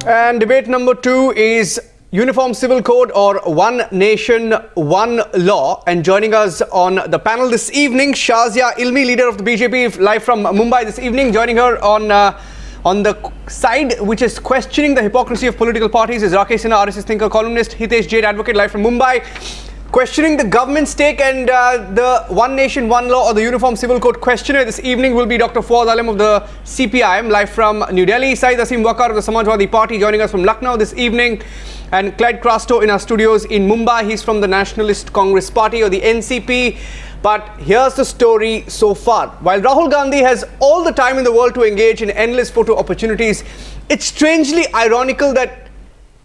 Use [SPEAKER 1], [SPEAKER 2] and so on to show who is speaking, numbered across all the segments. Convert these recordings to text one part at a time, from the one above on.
[SPEAKER 1] And debate number 2 is Uniform Civil Code or One Nation, One Law. And joining us on the panel this evening, Shazia Ilmi, leader of the BJP, live from Mumbai this evening. Joining her on the side which is questioning the hypocrisy of political parties is Rakesh Sinha, RSS Thinker Columnist, Hitesh Jain, advocate, live from Mumbai. Questioning the government's take and the One Nation, One Law or the Uniform Civil Code questionnaire this evening will be Dr. Fuad Halim of the CPIM, live from New Delhi. Syed Asim Waqar of the Samajwadi Party joining us from Lucknow this evening. And Clyde Crasto in our studios in Mumbai. He's from the Nationalist Congress Party or the NCP. But here's the story so far. While Rahul Gandhi has all the time in the world to engage in endless photo opportunities, it's strangely ironical that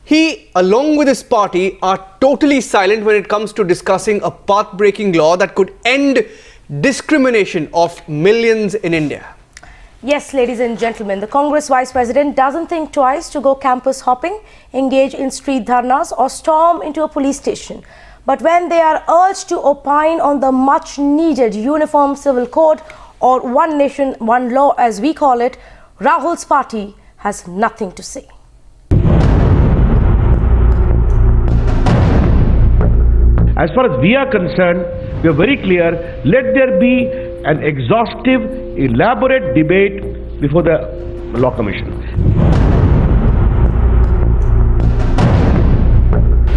[SPEAKER 1] he, along with his party, are totally silent when it comes to discussing a path-breaking law that could end discrimination of millions in India.
[SPEAKER 2] Yes, ladies and gentlemen, the Congress Vice President doesn't think twice to go campus hopping, engage in street dharnas or storm into a police station. But when they are urged to opine on the much-needed Uniform Civil Code or One Nation, One Law as we call it, Rahul's party has nothing to say.
[SPEAKER 3] As far as we are concerned, we are very clear, let there be an exhaustive, elaborate debate before the Law Commission.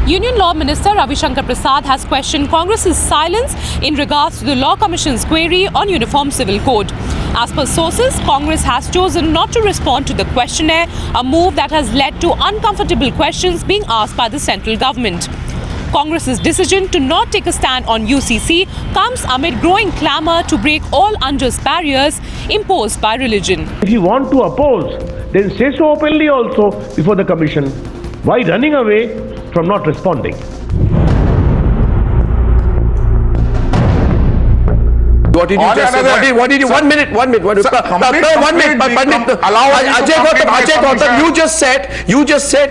[SPEAKER 4] Union Law Minister Ravi Shankar Prasad has questioned Congress's silence in regards to the Law Commission's query on Uniform Civil Code. As per sources, Congress has chosen not to respond to the questionnaire, a move that has led to uncomfortable questions being asked by the central government. Congress's decision to not take a stand on UCC comes amid growing clamour to break all unjust barriers imposed by religion.
[SPEAKER 3] If you want to oppose, then say so openly also before the Commission. Why running away from not responding?
[SPEAKER 5] What did you just say? What did you? 1 minute. One minute. Ajay Gautam, you just said,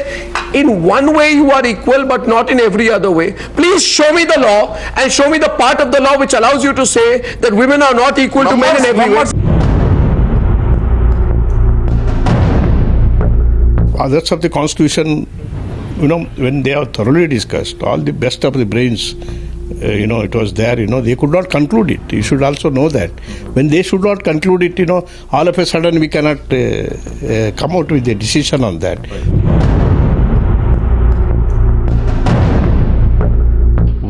[SPEAKER 5] in one way you are equal, but not in every other way. Please show me the law and show me the part of the law which allows you to say that women are not equal to men in every way.
[SPEAKER 6] Others of the Constitution, when they are thoroughly discussed, all the best of the brains, it was there, they could not conclude it. You should also know that. When they should not conclude it, all of a sudden we cannot come out with a decision on that.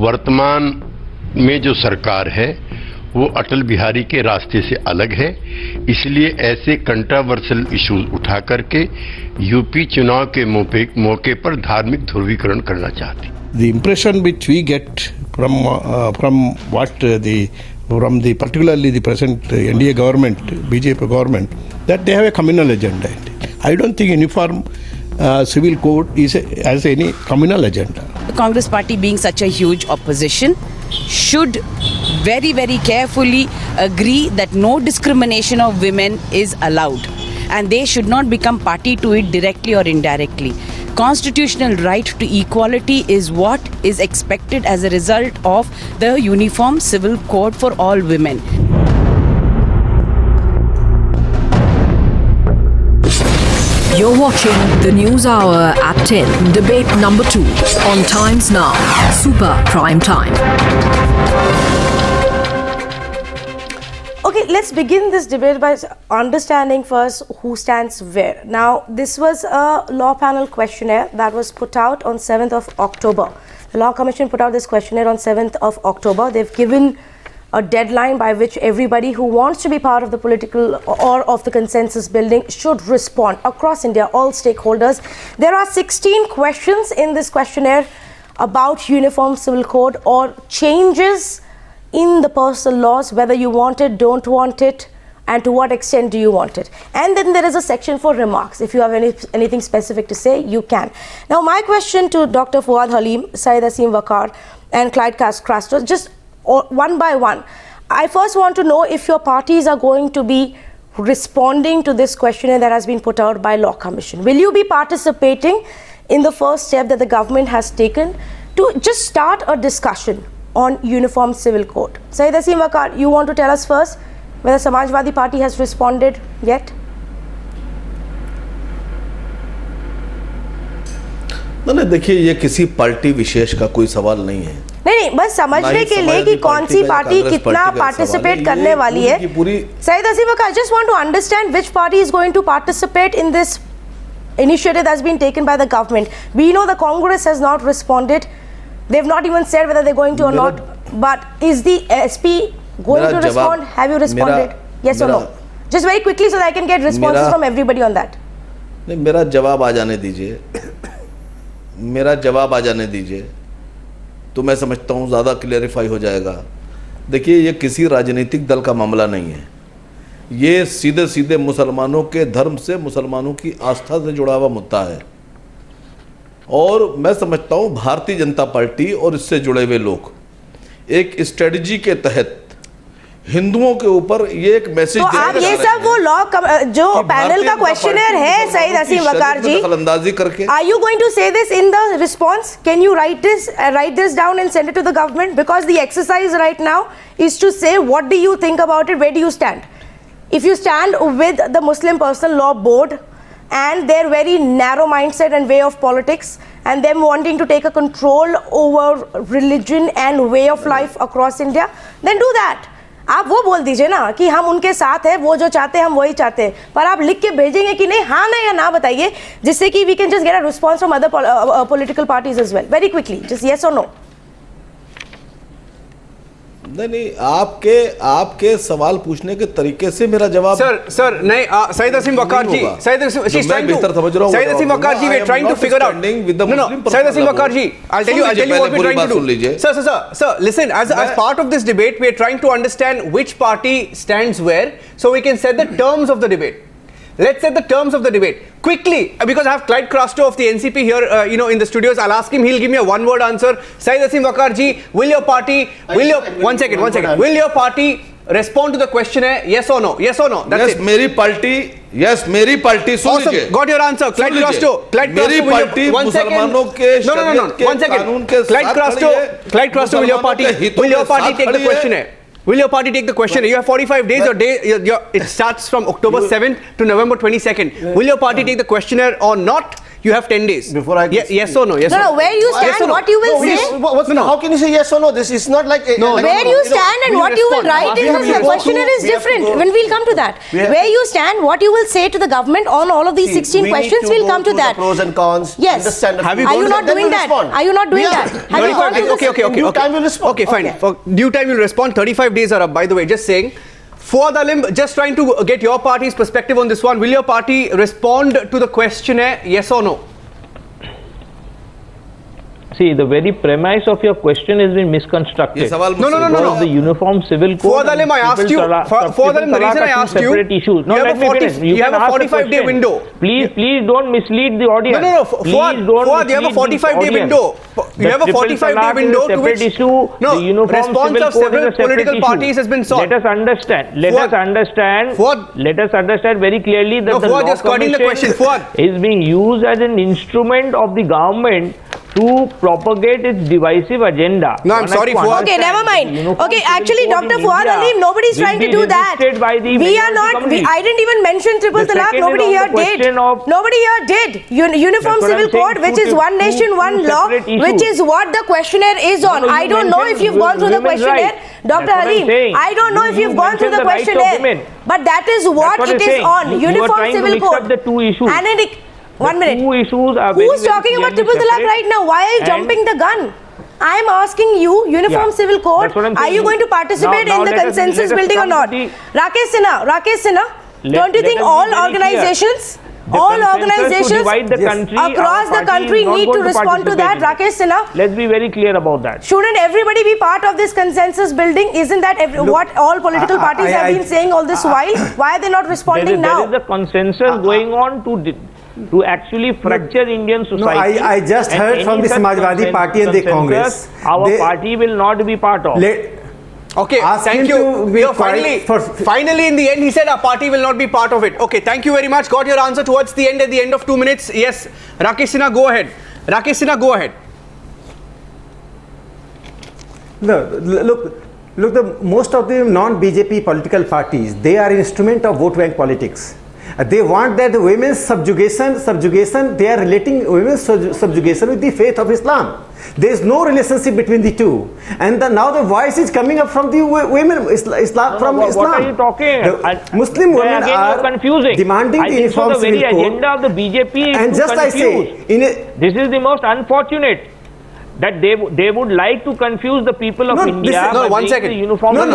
[SPEAKER 7] वर्तमान में जो सरकार है वो अटल बिहारी के रास्ते से अलग है, इसलिए ऐसे कंट्रोवर्शियल इश्यूज उठा करके यूपी चुनाव के मौके पर धार्मिक ध्रुवीकरण करना चाहती।
[SPEAKER 6] The impression which we get from particularly the present NDA government, BJP government, that they have a communal agenda. I don't think uniform civil code has any communal agenda.
[SPEAKER 8] The Congress party, being such a huge opposition, should very, very carefully agree that no discrimination of women is allowed, and they should not become party to it directly or indirectly. Constitutional right to equality is what is expected as a result of the Uniform Civil Code for all women.
[SPEAKER 9] You're watching the News Hour at 10, debate number 2 on Times Now, Super Prime Time.
[SPEAKER 2] Okay, let's begin this debate by understanding first who stands where. Now, this was a law panel questionnaire that was put out on 7th of October. The Law Commission put out this questionnaire on 7th of October. They've given a deadline by which everybody who wants to be part of the political or of the consensus building should respond across India, all stakeholders. There are 16 questions in this questionnaire about Uniform Civil Code or changes in the personal laws, whether you want it, don't want it, and to what extent do you want it. And then there is a section for remarks. If you have anything specific to say, you can. Now, my question to Dr. Fuad Halim, Syed Asim Waqar, and Clyde Crasto, just one by one. I first want to know if your parties are going to be responding to this questionnaire that has been put out by Law Commission. Will you be participating in the first step that the government has taken to just start a discussion on Uniform Civil Code? Syed Asim Waqar, you want to tell us first whether Samajwadi Party has responded yet?
[SPEAKER 10] नहीं, देखिए ये किसी party विशेष का कोई सवाल नहीं है।
[SPEAKER 2] नहीं, बस समझने के लिए कि कौन सी पार्टी कितना पार्टिसिपेट करने वाली है। Syed Asim Waqar, I just want to understand which party is going to participate in this initiative that's been taken by the government. We know the Congress has not responded. They've not even said whether they're going to or not. But is the SP going to respond? Have you responded? Yes or no? Just very quickly so that I can get responses from everybody on that.
[SPEAKER 10] नहीं, मेरा जवाब आ जाने दीजिए, मेरा जवाब आ जाने दीजिए, तो मैं समझता हूँ ज़्यादा क्लियरिफाई हो जाएगा। देखिए ये किसी राजनीतिक दल का मामला नहीं है, ये सीधे सीधे मुसलमानों के धर्म से, मुसलमानों की आस्था से जुड़ा हुआ मुद्दा है। और मैं समझता हूँ भारतीय जनता पार्टी और इससे जुड़े हुए लोग एक स्ट्रेटजी के तहत हिंदुओं के ऊपर ये एक मैसेज
[SPEAKER 2] तो आप ये सब वो लॉ जो पैनल का क्वेश्चनर है सईद असीम वकार जी,
[SPEAKER 10] दखलंदाजी करके,
[SPEAKER 2] are you going to say this in the response? Can you write this down and send it to the government? Because the exercise right now is to say what do you think about it, where do you stand? If you stand with the Muslim Personal Law Board and their very narrow mindset and way of politics and them wanting to take a control over religion and way of life across India, then do that. आप वो बोल दीजिए ना कि हम उनके साथ हैं, वो जो चाहते हैं हम वही चाहते हैं, पर आप लिख के भेजेंगे कि नहीं, हाँ ना या ना बताइए, जिससे कि we can just get a response from other political parties as well, very quickly, just yes or no.
[SPEAKER 10] नहीं, आपके सवाल पूछने के तरीके से मेरा जवाब
[SPEAKER 1] सर नहीं, सईद असीम वकार जी, सईद असीम वकार जी, we are trying to figure out. No, Syed Asim Waqar ji, I'll tell you what we're trying to do. Sir, listen, as part of this debate, we are trying to understand which party stands where, so we can set the terms of the debate. Let's set the terms of the debate quickly, because I have Clyde Crasto of the NCP here, in the studios. I'll ask him; he'll give me a one-word answer. Syed Asim Waqar ji, will your party respond to the questionnaire? Yes or no? Yes or no? That's it.
[SPEAKER 10] मेरी party सुन लीजिए.
[SPEAKER 1] Got your answer, Clyde Crasto.
[SPEAKER 10] मेरी party मुसलमानों के शरीयत के कानून के साथ
[SPEAKER 1] Clyde Crasto, will your party take the questionnaire? Will your party take the questionnaire? You have 45 days. It starts from October 7th to November 22nd. Will your party take the questionnaire or not? You have 10 days.
[SPEAKER 11] Before I
[SPEAKER 1] yes or no? Yes.
[SPEAKER 2] No, where you stand, what you will say.
[SPEAKER 11] How can you say yes or no? This is not like
[SPEAKER 2] where you stand and what you will write in the questionnaire is different. When we'll come to that, where you stand, what you will say to the government on all of these 16 questions, we'll come to that.
[SPEAKER 11] Pros and cons.
[SPEAKER 2] Yes. Are you not doing that? Are you not doing that? Have you gone to this?
[SPEAKER 1] Okay.
[SPEAKER 11] Due time will respond.
[SPEAKER 1] Okay, fine. For due time you'll respond. 35 days are up. By the way, just saying. Fuad Halim, just trying to get your party's perspective on this one. Will your party respond to the questionnaire? Yes or no?
[SPEAKER 12] See, the very premise of your question has been misconstructed.
[SPEAKER 1] No.
[SPEAKER 12] The Uniform Civil Code.
[SPEAKER 1] Fuad Halim, I asked you. Fuad Halim, the reason I asked you.
[SPEAKER 12] Issues. No,
[SPEAKER 1] you have a 45-day window.
[SPEAKER 12] Please don't mislead the audience.
[SPEAKER 1] No. Fuad, you have a 45-day window. You have a 45-day window to which the response of several political parties has been sought.
[SPEAKER 12] Let us understand very clearly that the law commission is being used as an instrument of the government to propagate its divisive agenda.
[SPEAKER 1] No, I'm sorry, Fuad.
[SPEAKER 2] Okay, never mind. Okay, actually, Dr. Fuad Halim, nobody's trying to do that. We are not. I didn't even mention triple talaq. Nobody here did. Nobody here did. Uniform Civil Code, which is one nation, one law, which is what the questionnaire is on. I don't know if you've gone through the questionnaire, Dr. Halim. I don't know if you've gone through the questionnaire, but that is what it is on. Uniform Civil Code.
[SPEAKER 12] The two issues.
[SPEAKER 2] 1 minute.
[SPEAKER 12] Two issues are
[SPEAKER 2] Who's talking about triple talaq right now? Why are you jumping the gun? I am asking you, Uniform Civil Code, are you going to participate in the consensus building or not? Rakesh Sinha, don't you think all organizations across the country need to respond to that? Rakesh Sinha,
[SPEAKER 12] let's be very clear about that.
[SPEAKER 2] Shouldn't everybody be part of this consensus building? Isn't that what all political parties have been saying all this while? Why are they not responding now?
[SPEAKER 12] There is a consensus going on to actually fracture Indian society.
[SPEAKER 11] No, I just heard from the Samajwadi Party and the Congress.
[SPEAKER 12] Our party will not be part of.
[SPEAKER 1] Okay, thank you. Finally, in the end, he said our party will not be part of it. Okay, thank you very much. Got your answer towards the end, at the end of 2 minutes. Yes, Rakesh Sinha, go ahead.
[SPEAKER 11] No, look, most of the non-BJP political parties, they are instrument of vote bank politics. They want that the women's subjugation, they are relating women's subjugation with the faith of Islam. There is no relationship between the two. And now the voice is coming up from the women, Islam, from Islam.
[SPEAKER 12] What are you talking?
[SPEAKER 11] Muslim women are
[SPEAKER 12] confusing.
[SPEAKER 11] demanding the uniform civil code.
[SPEAKER 12] The very agenda of the BJP is
[SPEAKER 11] and just
[SPEAKER 12] confuse.
[SPEAKER 11] I say,
[SPEAKER 12] this is the most unfortunate. That they would like to confuse the people of India.
[SPEAKER 1] No, 1 second.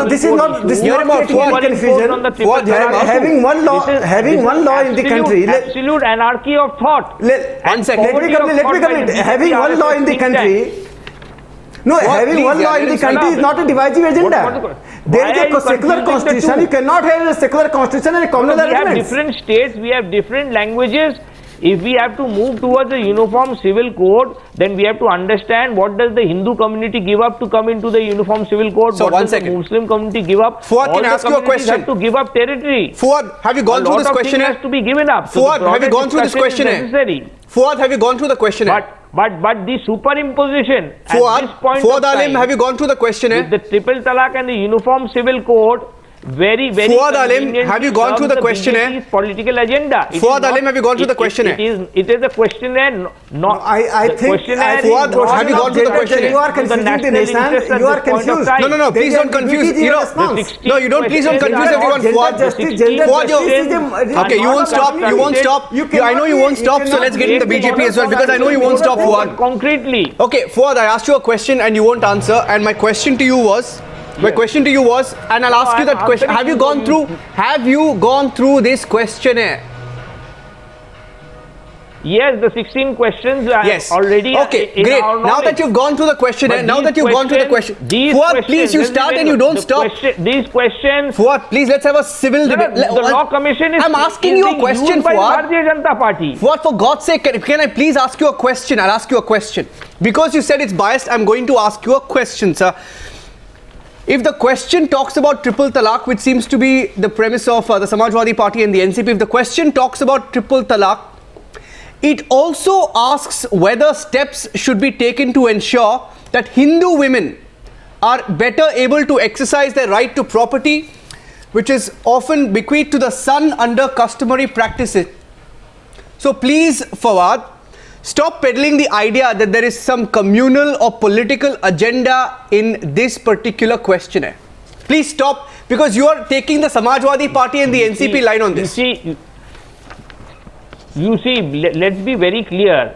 [SPEAKER 11] This is not. This is not creating confusion. Having one law in the country.
[SPEAKER 12] Absolute anarchy of thought.
[SPEAKER 11] Let me complete. Having one law in the country. No, having one law in the country is not a divisive agenda. There is a secular constitution. You cannot have a secular constitution and a communal arrangement.
[SPEAKER 12] We have different states. We have different languages. If we have to move towards a uniform civil code, then we have to understand what does the Hindu community give up to come into the uniform civil code.
[SPEAKER 1] So
[SPEAKER 12] what does the Muslim community give up?
[SPEAKER 1] Fuad, can I ask you a question?
[SPEAKER 12] Have to give up territory.
[SPEAKER 1] Fuad, have you gone through this questionnaire?
[SPEAKER 12] Has to be given up.
[SPEAKER 1] Fuad, have you gone through this questionnaire? Fuad, have you gone through the questionnaire?
[SPEAKER 12] But the superimposition
[SPEAKER 1] Fuad,
[SPEAKER 12] at this point
[SPEAKER 1] Fuad
[SPEAKER 12] of time,
[SPEAKER 1] Halim, have you gone through the questionnaire?
[SPEAKER 12] With the triple talaq and the uniform civil code, very
[SPEAKER 1] Fuad Halim, have you gone through the questionnaire?
[SPEAKER 12] Political agenda.
[SPEAKER 1] Fuad Halim, have you gone through the questionnaire?
[SPEAKER 12] It is a questionnaire.
[SPEAKER 11] I think
[SPEAKER 1] Fuad, have you gone through the questionnaire?
[SPEAKER 11] You are confusing the nation. You are confused.
[SPEAKER 1] No, please don't confuse. You know, please don't confuse everyone. Fuad, okay, you won't stop. I know you won't stop. So let's get into the BJP as well, because I know you won't stop, Fuad.
[SPEAKER 12] Concretely.
[SPEAKER 1] Okay, Fuad, I asked you a question and you won't answer. And my question to you was. And I'll ask you that question. Have you gone through this questionnaire?
[SPEAKER 12] Yes, the 16 questions are already.
[SPEAKER 1] Okay, great. Now that you've gone through the questionnaire, Fuad, please, you start and you don't stop.
[SPEAKER 12] These questions.
[SPEAKER 1] Fuad, please, let's have a civil debate.
[SPEAKER 12] The Law Commission is.
[SPEAKER 1] I'm asking you a question, Fuad.
[SPEAKER 12] Bharatiya Janata Party.
[SPEAKER 1] Fuad, for God's sake, can I please ask you a question? I'll ask you a question. Because you said it's biased, I'm going to ask you a question, sir. If the question talks about triple talaq, which seems to be the premise of the Samajwadi Party and the NCP, if the question talks about triple talaq, it also asks whether steps should be taken to ensure that Hindu women are better able to exercise their right to property, which is often bequeathed to the son under customary practices. So please, Fuad, stop peddling the idea that there is some communal or political agenda in this particular questionnaire. Please stop, because you are taking the Samajwadi Party and the NCP line on this.
[SPEAKER 12] You see, let's be very clear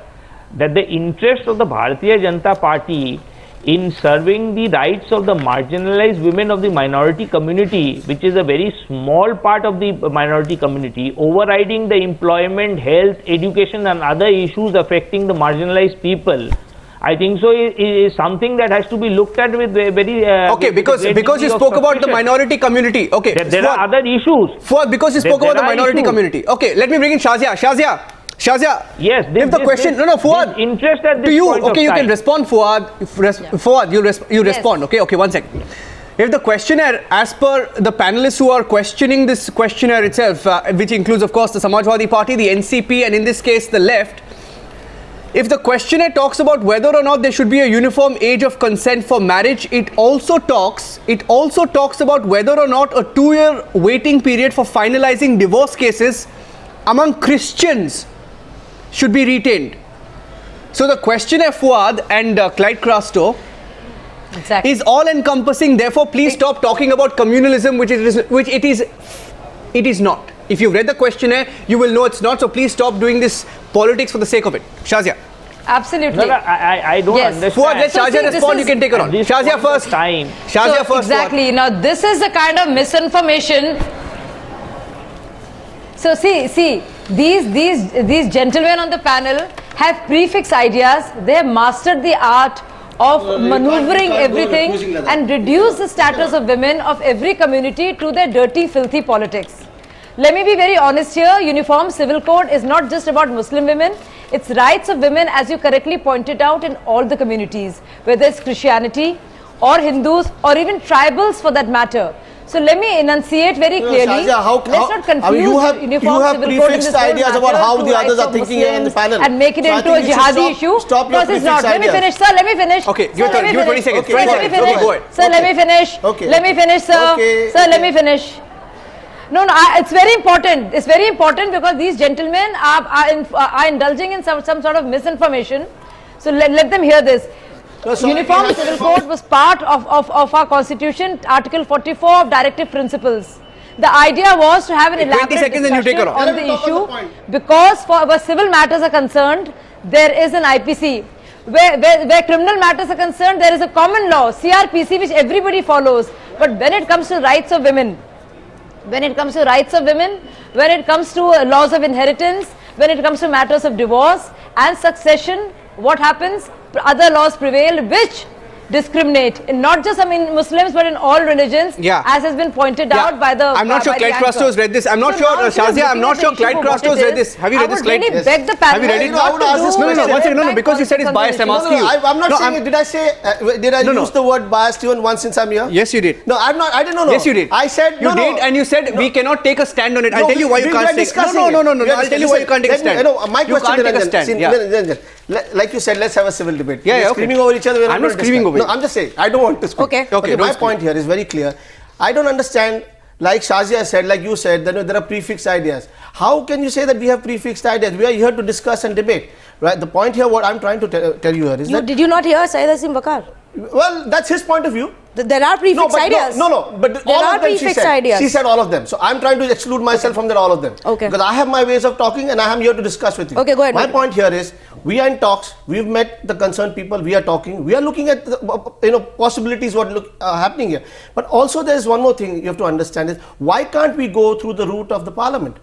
[SPEAKER 12] that the interest of the Bharatiya Janata Party in serving the rights of the marginalized women of the minority community, which is a very small part of the minority community, overriding the employment, health, education and other issues affecting the marginalized people, I think so is something that has to be looked at with very
[SPEAKER 1] okay, because you spoke about the minority community. Okay,
[SPEAKER 12] there are other issues.
[SPEAKER 1] Because you spoke about the minority community. Okay, let me bring in Shazia. Shazia,
[SPEAKER 12] yes.
[SPEAKER 1] If the question, Fuad,
[SPEAKER 12] interest at this
[SPEAKER 1] to you,
[SPEAKER 12] point
[SPEAKER 1] okay,
[SPEAKER 12] of
[SPEAKER 1] you
[SPEAKER 12] time.
[SPEAKER 1] can respond, Fuad. Fuad, you respond. Okay, 1 second. If the questionnaire, as per the panelists who are questioning this questionnaire itself, which includes, of course, the Samajwadi Party, the NCP, and in this case, the left, if the questionnaire talks about whether or not there should be a uniform age of consent for marriage, it also talks about whether or not a 2-year waiting period for finalizing divorce cases among Christians should be retained. So the questionnaire, Fuad and Clyde Crasto, is all encompassing. Therefore, please stop talking about communalism, which it is not. If you've read the questionnaire, you will know it's not. So please stop doing this politics for the sake of it. Shazia.
[SPEAKER 13] Absolutely.
[SPEAKER 12] No, I don't understand.
[SPEAKER 1] Fuad, let Shazia respond. You can take her on. Shazia first. Shazia first.
[SPEAKER 13] Exactly. Now, this is the kind of misinformation. So see, these gentlemen on the panel have prefix ideas. They have mastered the art of maneuvering everything and reduce the status of women of every community to their dirty, filthy politics. Let me be very honest here. Uniform Civil Code is not just about Muslim women. It's rights of women, as you correctly pointed out, in all the communities, whether it's Christianity or Hindus or even tribals for that matter. So let me enunciate very clearly. Let's not confuse
[SPEAKER 11] you have prefixed ideas about how the others are thinking in the panel
[SPEAKER 13] and make it into a jihadi issue.
[SPEAKER 11] Stop your prefixed ideas.
[SPEAKER 13] Let me finish, sir. Let me finish.
[SPEAKER 1] Okay, give 20 seconds.
[SPEAKER 13] Sir, let me finish. Sir, let me finish. Let me finish, sir. Sir, let me finish. No, it's very important. It's very important because these gentlemen are indulging in some sort of misinformation. So let them hear this. Uniform Civil Code was part of our constitution, Article 44 of Directive Principles. The idea was to have an elaborate discussion on the issue because where civil matters are concerned, there is an IPC. Where criminal matters are concerned, there is a common law, CRPC, which everybody follows. But when it comes to rights of women, when it comes to laws of inheritance, when it comes to matters of divorce and succession, what happens? Other laws prevail which discriminate in not just Muslims but in all religions, as has been pointed out by the.
[SPEAKER 1] I'm not sure Clyde Crasto has read this. I'm not sure, Shazia. I'm not sure Clyde Crasto has read this. Have you read this, Clyde?
[SPEAKER 13] Really beg the panel.
[SPEAKER 1] Have you read it?
[SPEAKER 14] I would ask this question.
[SPEAKER 1] One second. No, because you said it's biased. I'm asking you.
[SPEAKER 14] I'm not saying it. Did I say? Did I use the word biased even once since I'm here?
[SPEAKER 1] Yes, you did.
[SPEAKER 14] No, I'm not. I didn't know.
[SPEAKER 1] Yes, you did.
[SPEAKER 14] I said
[SPEAKER 1] you did, and you said we cannot take a stand on it. I'll tell you why you can't take. No. I'll tell you why you can't take a stand.
[SPEAKER 14] No, my question.
[SPEAKER 1] You can't take a stand.
[SPEAKER 14] Like you said, let's have a civil debate.
[SPEAKER 1] Yeah,
[SPEAKER 14] screaming over each other.
[SPEAKER 1] I'm not screaming over you.
[SPEAKER 14] No, I'm just saying. I don't want to speak.
[SPEAKER 1] Okay,
[SPEAKER 14] my point here is very clear. I don't understand, like Shazia said, like you said, that there are prefixed ideas. How can you say that we have prefixed ideas? We are here to discuss and debate. Right? The point here, what I'm trying to tell you here is that...
[SPEAKER 2] Did you not hear Syed Asim Waqar?
[SPEAKER 14] Well, that's his point of view.
[SPEAKER 2] There are prefixed ideas.
[SPEAKER 14] No, but all of them she said all of them. So I'm trying to exclude myself from that all of them.
[SPEAKER 2] Okay.
[SPEAKER 14] Because I have my ways of talking and I am here to discuss with you.
[SPEAKER 2] Okay, go ahead.
[SPEAKER 14] My point here is, we are in talks, we've met the concerned people, we are talking, we are looking at the, possibilities what happening here. But also there is one more thing you have to understand is, why can't we go through the route of the parliament?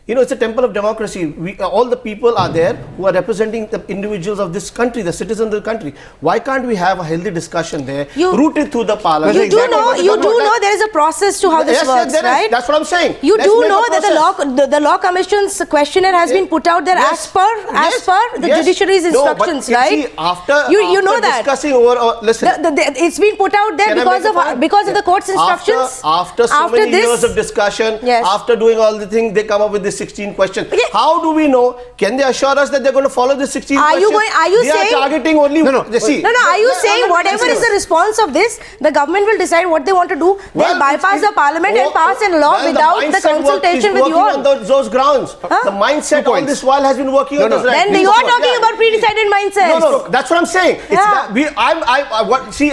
[SPEAKER 14] It's a temple of democracy. All the people are there who are representing the individuals of this country, the citizens of the country. Why can't we have a healthy discussion there, rooted through the parliament?
[SPEAKER 2] You do know there is a process to how this works, right?
[SPEAKER 14] That's what I'm saying.
[SPEAKER 2] You do know that the law commission's questionnaire has been put out there as per the judiciary's instructions, right?
[SPEAKER 14] See, after
[SPEAKER 2] you know that
[SPEAKER 14] discussing over, listen,
[SPEAKER 2] it's been put out there because of the court's instructions.
[SPEAKER 14] After so many years of discussion, after doing all the things, they come up with this 16 questions. How do we know? Can they assure us that they're going to follow the 16 questions?
[SPEAKER 2] Are you saying
[SPEAKER 14] targeting only?
[SPEAKER 2] No. Are you saying whatever is the response of this, the government will decide what they want to do? They'll bypass the parliament and pass a law without the consultation with you all.
[SPEAKER 14] On those grounds, the mindset all this while has been working on those.
[SPEAKER 2] Then you are talking about pre-decided mindsets.
[SPEAKER 14] No, that's what I'm saying.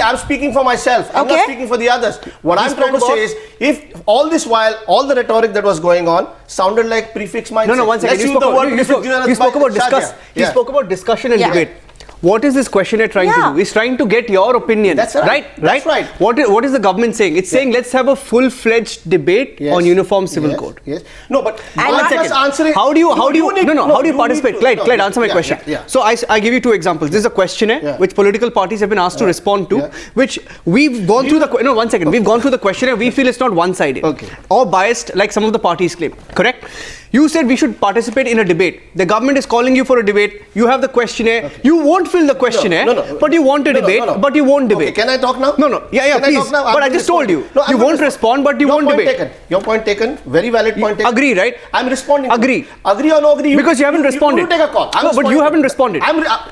[SPEAKER 14] I'm speaking for myself. I'm not speaking for the others. What I'm trying to say is, if all this while, all the rhetoric that was going on sounded like prefix mindset.
[SPEAKER 1] No, 1 second. You spoke about discussion and debate. What is this questionnaire trying to do? It's trying to get your opinion.
[SPEAKER 14] That's right.
[SPEAKER 1] Right? What is the government saying? It's saying let's have a full-fledged debate on uniform civil code.
[SPEAKER 14] Yes. No, but
[SPEAKER 1] answering. How do you participate? Clyde, answer my question. So I give you two examples. This is a questionnaire which political parties have been asked to respond to, which we've gone through the. 1 second. We've gone through the questionnaire. We feel it's not one-sided or biased like some of the parties claim. Correct? You said we should participate in a debate. The government is calling you for a debate. You have the questionnaire. You won't fill the questionnaire, but you want a debate, but you won't debate.
[SPEAKER 14] Can I talk now?
[SPEAKER 1] No. Yeah, please. But I just told you. You won't respond, but you won't debate.
[SPEAKER 14] Your point taken. Very valid point taken.
[SPEAKER 1] Agree, right?
[SPEAKER 14] I'm responding.
[SPEAKER 1] Agree.
[SPEAKER 14] Agree or no agree?
[SPEAKER 1] Because you haven't responded.
[SPEAKER 14] You take a call.
[SPEAKER 1] No, but you haven't responded.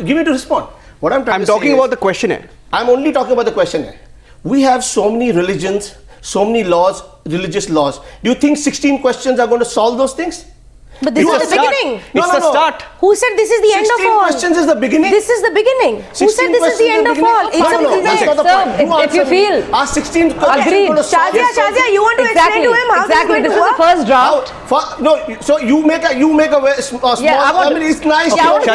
[SPEAKER 14] Give me to respond. What I'm trying to say
[SPEAKER 1] I'm talking about the questionnaire.
[SPEAKER 14] I'm only talking about the questionnaire. We have so many religions, so many laws, religious laws. Do you think 16 questions are going to solve those things?
[SPEAKER 2] But this is the beginning.
[SPEAKER 1] It's the start.
[SPEAKER 2] Who said this is the end of all?
[SPEAKER 14] 16 questions is the beginning.
[SPEAKER 2] This is the beginning. Who said this is the end of all?
[SPEAKER 14] It's a beginning.
[SPEAKER 13] If you feel.
[SPEAKER 14] Are 16
[SPEAKER 13] Agreed.
[SPEAKER 2] Shazia, you want to explain to him how this is going to work?
[SPEAKER 13] This is the first draft.
[SPEAKER 14] So you make a small. I mean, it's nice.
[SPEAKER 1] Shazia.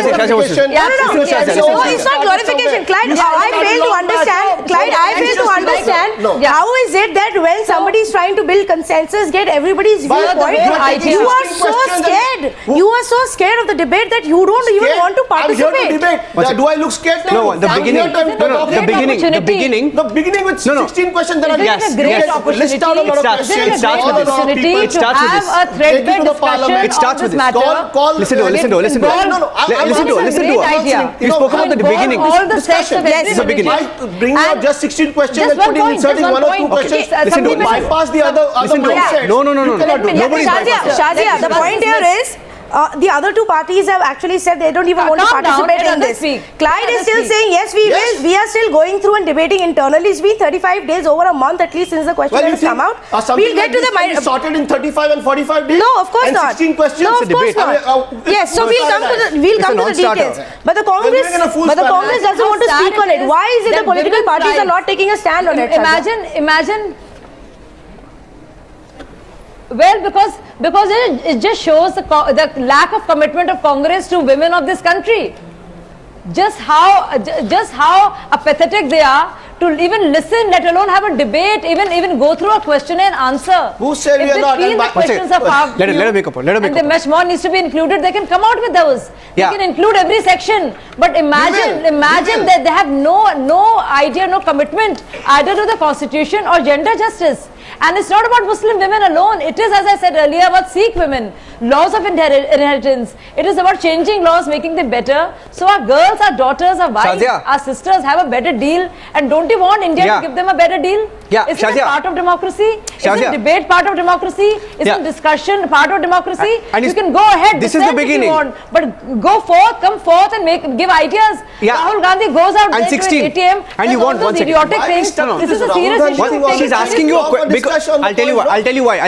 [SPEAKER 2] No. It's not glorification. Clyde, I fail to understand. How is it that when somebody is trying to build consensus, get everybody's viewpoint, you are so scared. You are so scared of the debate that you don't even want to participate.
[SPEAKER 14] I'm here to debate. Do I look scared?
[SPEAKER 1] No, the beginning.
[SPEAKER 14] The beginning with 16 questions. There are
[SPEAKER 13] a great opportunity. It starts with this. To have a thread-based discussion.
[SPEAKER 1] It starts with this. Listen to
[SPEAKER 13] her.
[SPEAKER 1] You spoke about the beginning.
[SPEAKER 13] All the threads of everybody.
[SPEAKER 14] Bringing out just 16 questions and inserting one or two questions.
[SPEAKER 1] Listen to
[SPEAKER 14] bypass the other mindset.
[SPEAKER 1] No. Nobody's
[SPEAKER 2] Shazia, the point here is The other two parties have actually said they don't even want to participate in this. Clyde is still saying, yes, we will. We are still going through and debating internally. It's been 35 days, over a month at least since the question has come out.
[SPEAKER 14] We'll get to the sorted in 35 and 45 days.
[SPEAKER 2] No, of course
[SPEAKER 14] and
[SPEAKER 2] not.
[SPEAKER 14] 16 questions.
[SPEAKER 2] No, of course not. Yes, so we'll come to the details. But the Congress doesn't want to speak on it. Why is it the political parties are not taking a stand on it?
[SPEAKER 13] Imagine. Well, because it just shows the lack of commitment of Congress to women of this country. Just how apathetic they are to even listen, let alone have a debate, even go through a question and answer.
[SPEAKER 14] Who said we are not?
[SPEAKER 13] If they feel the questions are far
[SPEAKER 1] let her make a point.
[SPEAKER 13] And much more needs to be included, they can come out with those. They can include every section. But imagine that they have no idea, no commitment either to the constitution or gender justice. And it's not about Muslim women alone. It is, as I said earlier, about Sikh women, laws of inheritance. It is about changing laws, making them better. So our girls, our daughters, our wives, our sisters have a better deal. And don't you want India to give them a better deal? Isn't it part of democracy? Isn't debate part of democracy? Isn't discussion part of democracy? And you can go ahead,
[SPEAKER 1] this is the beginning.
[SPEAKER 13] If you want, but come forth and give ideas. Rahul Gandhi goes out there to an ATM
[SPEAKER 1] and you want one
[SPEAKER 13] idiotic things. This is a serious issue.
[SPEAKER 1] She's asking you a question. I'll tell you why.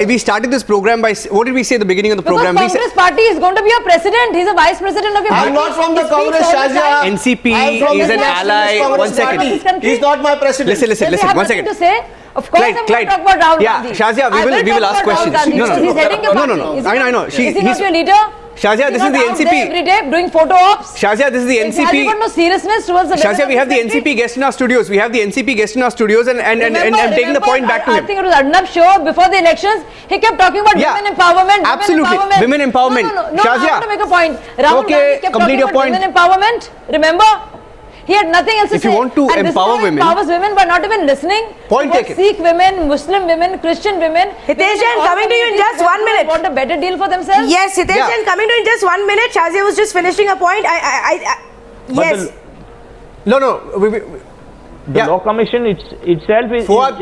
[SPEAKER 1] We started this program by, what did we say at the beginning of the program?
[SPEAKER 13] Because Congress party is going to be a president. He's a vice president of your party.
[SPEAKER 14] I'm not from the Congress, Shazia.
[SPEAKER 1] NCP is an ally. 1 second.
[SPEAKER 14] He's not my president.
[SPEAKER 1] Listen. 1 second.
[SPEAKER 13] To say, of course, I'm going to talk about Rahul Gandhi.
[SPEAKER 1] Shazia, we will ask questions.
[SPEAKER 13] He's heading your party.
[SPEAKER 1] No. I know.
[SPEAKER 13] Is he not your leader?
[SPEAKER 1] Shazia, this is the NCP.
[SPEAKER 13] Every day doing photo ops.
[SPEAKER 1] Shazia, this is the NCP.
[SPEAKER 13] Has he got no seriousness towards the
[SPEAKER 1] Shazia, we have the NCP guest in our studios. And taking the point back to him.
[SPEAKER 13] I think it was Arnab show before the elections. He kept talking about women empowerment.
[SPEAKER 1] Absolutely. Women empowerment.
[SPEAKER 13] No, I want to make a point. Rahul Gandhi kept talking about women empowerment. Remember? He had nothing else to say.
[SPEAKER 1] If you want to empower women,
[SPEAKER 13] empowers women by not even listening.
[SPEAKER 1] Point taken.
[SPEAKER 13] Sikh women, Muslim women, Christian women.
[SPEAKER 2] Hitesh Jain, coming to you in just 1 minute.
[SPEAKER 13] Want a better deal for themselves?
[SPEAKER 2] Yes, Hitesh Jain, coming to you in just 1 minute. Shazia was just finishing a point. Yes.
[SPEAKER 12] The Law Commission itself is not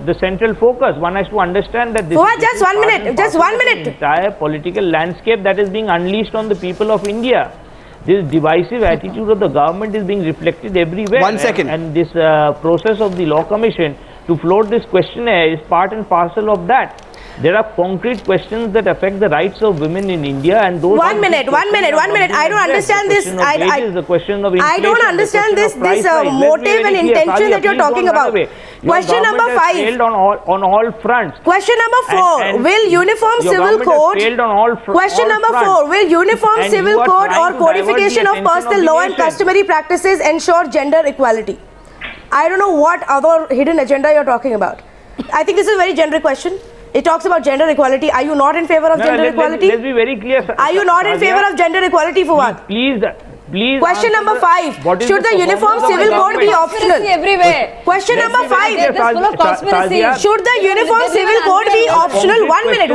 [SPEAKER 12] the central focus. One has to understand that this
[SPEAKER 2] Fuad, just 1 minute. Just 1 minute.
[SPEAKER 12] The entire political landscape that is being unleashed on the people of India. This divisive attitude of the government is being reflected everywhere.
[SPEAKER 1] 1 second.
[SPEAKER 12] And this process of the Law Commission to float this questionnaire is part and parcel of that. There are concrete questions that affect the rights of women in India, and those.
[SPEAKER 2] 1 minute. I don't understand this. I don't understand this motive and intention that you're talking about. Question number 5.
[SPEAKER 12] Failed on all fronts.
[SPEAKER 2] Question number 4. Will uniform civil code? Question number 4. Will uniform civil code or codification of personal law and customary practices ensure gender equality? I don't know what other hidden agenda you're talking about. I think this is a very generic question. It talks about gender equality. Are you not in favor of gender equality?
[SPEAKER 12] Let's be very clear.
[SPEAKER 2] Are you not in favor of gender equality, Fuad?
[SPEAKER 12] Please.
[SPEAKER 2] Question number 5. Should the uniform civil code be optional?
[SPEAKER 13] Everywhere.
[SPEAKER 2] Question number 5.
[SPEAKER 13] This full of conspiracy.
[SPEAKER 2] Should the uniform civil code be optional? 1 minute,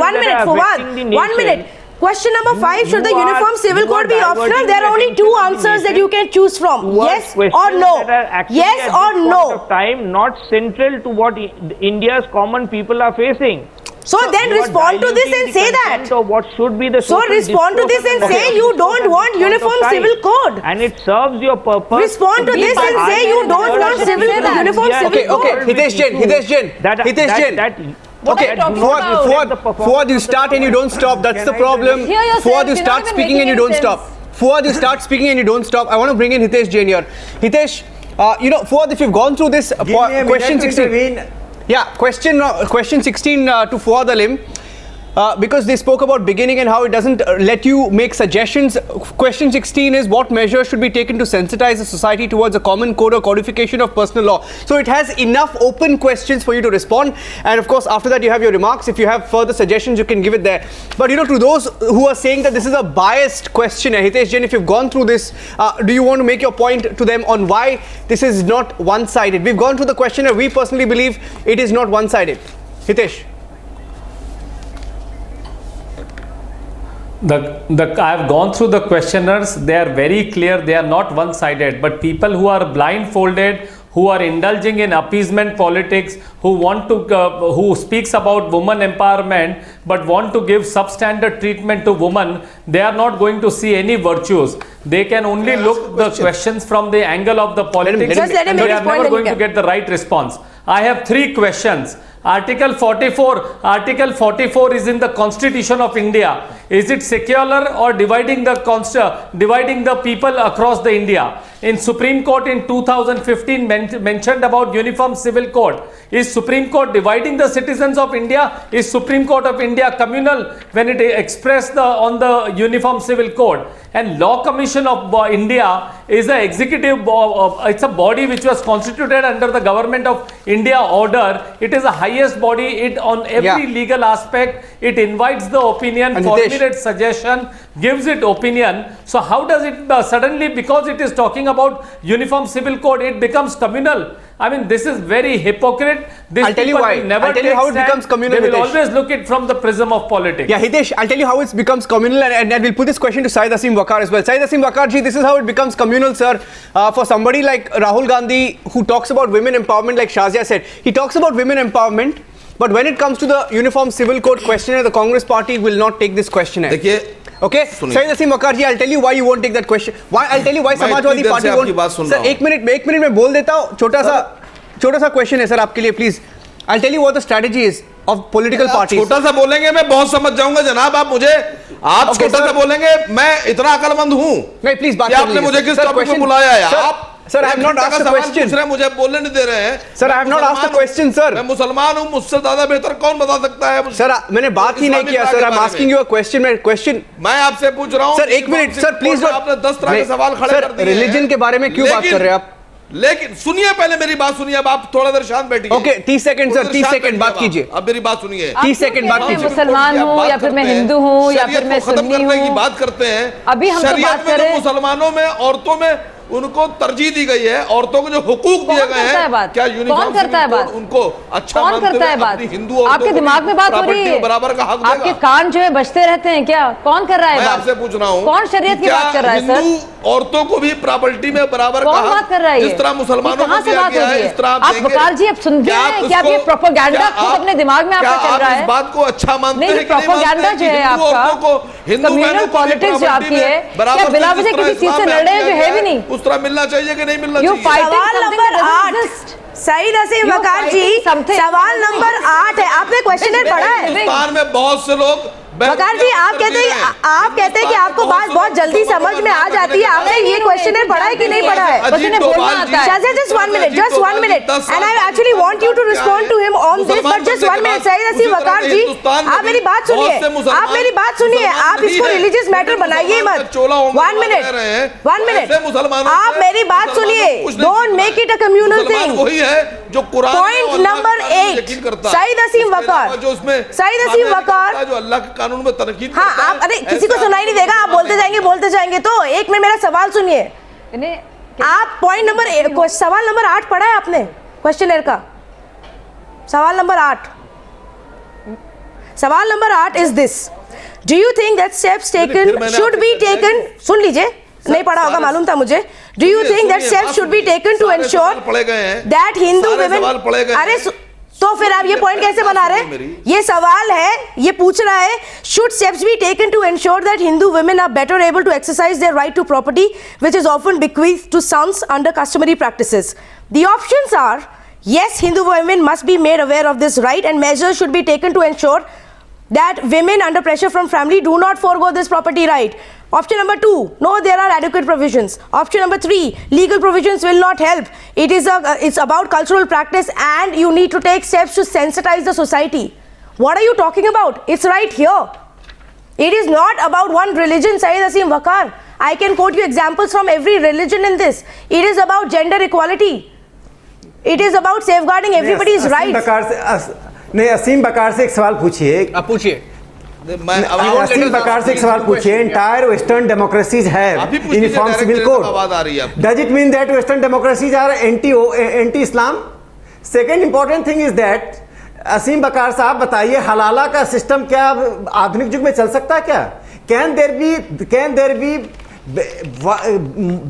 [SPEAKER 2] Fuad. 1 minute. Question number 5. Should the uniform civil code be optional? There are only 2 answers that you can choose from. Yes or no. Yes or no.
[SPEAKER 12] Time not central to what India's common people are facing.
[SPEAKER 2] So then respond to this and say that.
[SPEAKER 12] What should be the
[SPEAKER 2] so respond to this and say you don't want uniform civil code.
[SPEAKER 12] And it serves your purpose.
[SPEAKER 2] Respond to this and say you don't want uniform civil code.
[SPEAKER 1] Hitesh Jain. Okay, Fuad, you start and you don't stop. That's the problem. Fuad, you start speaking and you don't stop. I want to bring in Hitesh Jain here. Hitesh, Fuad, if you've gone through this question 16. Question 16 to Fuad Halim. Because they spoke about beginning and how it doesn't let you make suggestions. Question 16 is what measures should be taken to sensitize the society towards a common code or codification of personal law. So it has enough open questions for you to respond. And of course, after that, you have your remarks. If you have further suggestions, you can give it there. But to those who are saying that this is a biased questionnaire, Hitesh Jain, if you've gone through this, do you want to make your point to them on why this is not one-sided? We've gone through the questionnaire. We personally believe it is not one-sided. Hitesh.
[SPEAKER 15] I have gone through the questionnaires. They are very clear. They are not one-sided. But people who are blindfolded, who are indulging in appeasement politics, who speaks about woman empowerment but want to give substandard treatment to women, they are not going to see any virtues. They can only look the questions from the angle of the politics, and they are never going to get the right response. I have 3 questions. Article 44 is in the Constitution of India. Is it secular or dividing the people across the India? In Supreme Court in 2015 mentioned about Uniform Civil Code. Is Supreme Court dividing the citizens of India? Is Supreme Court of India communal when it expressed on the Uniform Civil Code? And Law Commission of India is an executive, it's a body which was constituted under the Government of India order. It is the highest body. It on every legal aspect, it invites the opinion, formulates suggestion, gives it opinion. So how does it suddenly, because it is talking about Uniform Civil Code, it becomes communal? I mean, this is very hypocrite.
[SPEAKER 1] I'll tell you why. I'll tell you how it becomes communal.
[SPEAKER 15] They will always look it from the prism of politics.
[SPEAKER 1] Yeah, Hitesh, I'll tell you how it becomes communal, and we'll put this question to Syed Asim Waqar as well. Syed Asim Waqar ji, this is how it becomes communal, sir. For somebody like Rahul Gandhi, who talks about women empowerment, like Shazia said, he talks about women empowerment, but when it comes to the Uniform Civil Code questionnaire, the Congress party will not take this questionnaire. Okay, Syed Asim Waqar ji, I'll tell you why you won't take that question. Why? I'll tell you why Samajwadi Party won't. Sir, एक minute में बोल देता हूँ. छोटा सा question है sir आपके लिए, please. I'll tell you what the strategy is of political parties.
[SPEAKER 10] छोटा सा बोलेंगे मैं बहुत समझ जाऊंगा जनाब. आप मुझे छोटा सा बोलेंगे, मैं इतना अकलमंद हूँ.
[SPEAKER 1] नहीं, प्लीज बात
[SPEAKER 10] आपने मुझे किस टॉपिक पे बुलाया है? आप
[SPEAKER 1] sir, I have not asked the question.
[SPEAKER 10] दूसरे मुझे बोलने नहीं दे रहे हैं.
[SPEAKER 1] Sir, I have not asked the question, sir.
[SPEAKER 10] मैं मुसलमान हूँ, मुझसे ज्यादा बेहतर कौन बता सकता है?
[SPEAKER 1] सर, मैंने बात ही नहीं किया sir. I'm asking you a question. मैं
[SPEAKER 10] आपसे पूछ रहा हूँ.
[SPEAKER 1] सर, एक मिनट सर, प्लीज.
[SPEAKER 10] आपने 10 तरह के सवाल खड़े कर दिए.
[SPEAKER 1] रिलीजन के बारे में क्यों बात कर रहे हैं आप?
[SPEAKER 10] लेकिन सुनिए, पहले मेरी बात सुनिए. अब आप थोड़ा देर शांत बैठिए.
[SPEAKER 1] ओके, 30 सेकंड सर, 30 सेकंड बात कीजिए.
[SPEAKER 10] अब मेरी बात सुनिए.
[SPEAKER 1] 30 सेकंड बात कीजिए.
[SPEAKER 13] मुसलमान हूँ या फिर मैं हिंदू हूँ या फिर मैं सुन्नी हूँ,
[SPEAKER 10] की बात करते हैं.
[SPEAKER 13] अभी हम तो बात कर रहे हैं
[SPEAKER 10] मुसलमानों में, औरतों में उनको तरजीह दी गई है. औरतों को जो हुकूक दिए गए हैं, क्या
[SPEAKER 13] कौन करता है बात?
[SPEAKER 10] उनको अच्छा
[SPEAKER 13] कौन करता है बात?
[SPEAKER 10] हिंदू
[SPEAKER 13] आपके दिमाग में बात हो रही है?
[SPEAKER 10] बराबर का हक
[SPEAKER 13] आपके कान जो है बजते रहते हैं क्या? कौन कर रहा है?
[SPEAKER 10] मैं आपसे पूछ रहा हूँ,
[SPEAKER 13] कौन शरीयत की बात कर रहा है सर?
[SPEAKER 10] औरतों को भी प्रॉपर्टी में बराबर का
[SPEAKER 13] बात कर रहा है?
[SPEAKER 10] जिस तरह मुसलमानों को दिया गया है, इस तरह
[SPEAKER 13] आप वकार जी अब सुनते हैं क्या? ये प्रोपेगेंडा खुद अपने दिमाग में आपका चल रहा है?
[SPEAKER 10] इस बात को अच्छा मानते हैं?
[SPEAKER 13] प्रोपेगेंडा जो है आपका, कम्युनल पॉलिटिक्स जो आपकी है, क्या बिना वजह किसी चीज से लड़ रहे हैं जो है भी नहीं?
[SPEAKER 10] उस तरह मिलना चाहिए कि नहीं मिलना चाहिए?
[SPEAKER 2] सवाल नंबर 8 सईद असीम वकार जी, सवाल नंबर 8 है. आपने क्वेश्चनर पढ़ा है?
[SPEAKER 10] हिंदुस्तान में बहुत से लोग
[SPEAKER 2] वकार जी, आप कहते हैं कि आपको बात बहुत जल्दी समझ में आ जाती है. आपने ये क्वेश्चनर पढ़ा है कि नहीं पढ़ा है? Shazia, just 1 minute, and I actually want you to respond to him on this, but just 1 minute. Saeed असीम वकार जी, आप मेरी बात सुनिए. आप इसको रिलीजियस मैटर बनाइए मत. 1 minute. आप मेरी बात सुनिए. Don't make it a communal thing.
[SPEAKER 10] वही है जो कुरान
[SPEAKER 2] Point number 8. सईद असीम वकार,
[SPEAKER 10] जो अल्लाह के कानून में तरकीब.
[SPEAKER 2] हाँ, आप अरे किसी को सुनाई नहीं देगा. आप बोलते जाएंगे. तो एक में मेरा सवाल सुनिए. आप पॉइंट नंबर सवाल नंबर 8 पढ़ा है आपने क्वेश्चनर का? सवाल number 8 is this. Do you think that steps taken should be taken? सुन लीजिए, नहीं पढ़ा होगा, मालूम था मुझे. Do you think that steps should be taken to ensure that Hindu women? अरे तो फिर आप ये पॉइंट कैसे बना रहे हैं? ये सवाल है, ये पूछ रहा है, should steps be taken to ensure that Hindu women are better able to exercise their right to property, which is often bequeathed to sons under customary practices? The options are yes, Hindu women must be made aware of this right, and measures should be taken to ensure that women under pressure from family do not forego this property right. Option number 2, no, there are adequate provisions. Option number 3, legal provisions will not help. It's about cultural practice, and you need to take steps to sensitize the society. What are you talking about? It's right here. It is not about one religion, Syed Asim Waqar. I can quote you examples from every religion in this. It is about gender equality. It is about safeguarding everybody's rights.
[SPEAKER 11] नहीं, असीम बकार से एक सवाल पूछिए.
[SPEAKER 1] आप पूछिए.
[SPEAKER 11] असीम बकार से एक सवाल पूछिए. Entire Western democracies have uniform civil code. Does it mean that Western democracies are anti-Islam? Second important thing is that असीम बकार साहब बताइए, हलाला का सिस्टम क्या आधुनिक युग में चल सकता है क्या? Can there be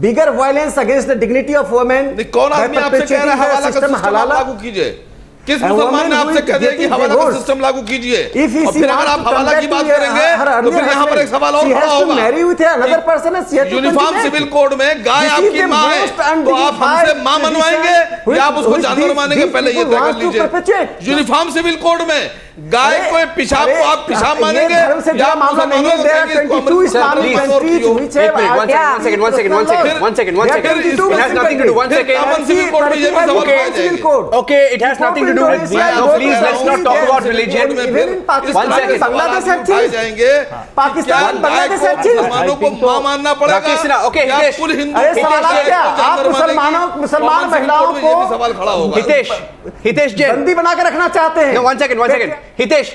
[SPEAKER 11] bigger violence against the dignity of women.
[SPEAKER 5] कौन आदमी आपसे कह रहा है हवाला का सिस्टम लागू कीजिए? किस मुसलमान ने आपसे कह दिया कि हवाला का सिस्टम लागू कीजिए? और फिर अगर आप हवाला की बात करेंगे तो फिर यहाँ पर एक सवाल और खड़ा होगा। यूनिफॉर्म सिविल कोड में गाय आपकी माँ है तो आप हमसे माँ मनवाएंगे या आप उसको जानवर मानेंगे? पहले ये तय कर लीजिए। यूनिफॉर्म सिविल कोड में गाय को पेशाब को आप पेशाब मानेंगे या आप मुसलमानों को कहेंगे इसको
[SPEAKER 1] Okay, it has nothing to do with. No, please let's not talk about religion. One second.
[SPEAKER 11] Bangladesh है चीज, पाकिस्तान बांग्लादेश है चीज।
[SPEAKER 5] मुसलमानों को माँ मानना पड़ेगा।
[SPEAKER 1] राकेश सिन्हा, okay, हितेश।
[SPEAKER 5] कुल हिंदू
[SPEAKER 11] आप मुसलमान महिलाओं को
[SPEAKER 5] सवाल खड़ा होगा।
[SPEAKER 1] हितेश जैन
[SPEAKER 11] बंदी बना के रखना चाहते हैं।
[SPEAKER 1] No, one second. Hitesh,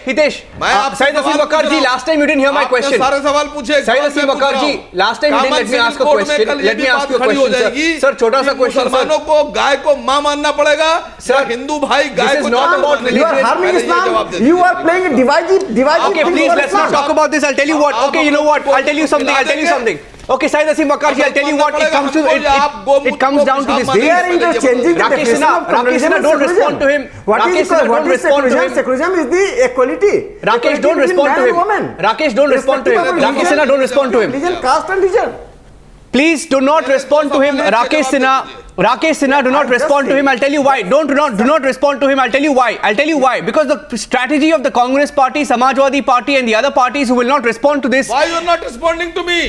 [SPEAKER 1] Syed Asim Waqar ji, last time you didn't hear my question.
[SPEAKER 5] सारे सवाल पूछे।
[SPEAKER 1] Syed Asim Waqar ji, last time you didn't let me ask a question. Let me ask you a question, sir. Sir, छोटा सा question, sir.
[SPEAKER 5] मुसलमानों को गाय को माँ मानना पड़ेगा। सर, हिंदू भाई गाय को
[SPEAKER 1] not about religion.
[SPEAKER 11] You are harming Islam. You are playing a divisive.
[SPEAKER 1] Okay, please let's not talk about this. I'll tell you what. Okay, you know what? I'll tell you something. Okay, Syed Asim Waqar ji, I'll tell you what. It comes down to this.
[SPEAKER 11] They are interchanging the definition of
[SPEAKER 1] Rakesh Sinha, don't respond to him. Rakesh Sinha, don't respond to him.
[SPEAKER 11] Secularism is the equality.
[SPEAKER 1] Rakesh, don't respond to him. Rakesh, don't respond to him. Rakesh Sinha, don't respond to him.
[SPEAKER 11] Religion, caste and religion.
[SPEAKER 1] Please do not respond to him, Rakesh Sinha. Rakesh Sinha, do not respond to him. I'll tell you why. Do not respond to him. I'll tell you why. Because the strategy of the Congress Party, Samajwadi Party, and the other parties who will not respond to this.
[SPEAKER 5] Why you are not responding to me?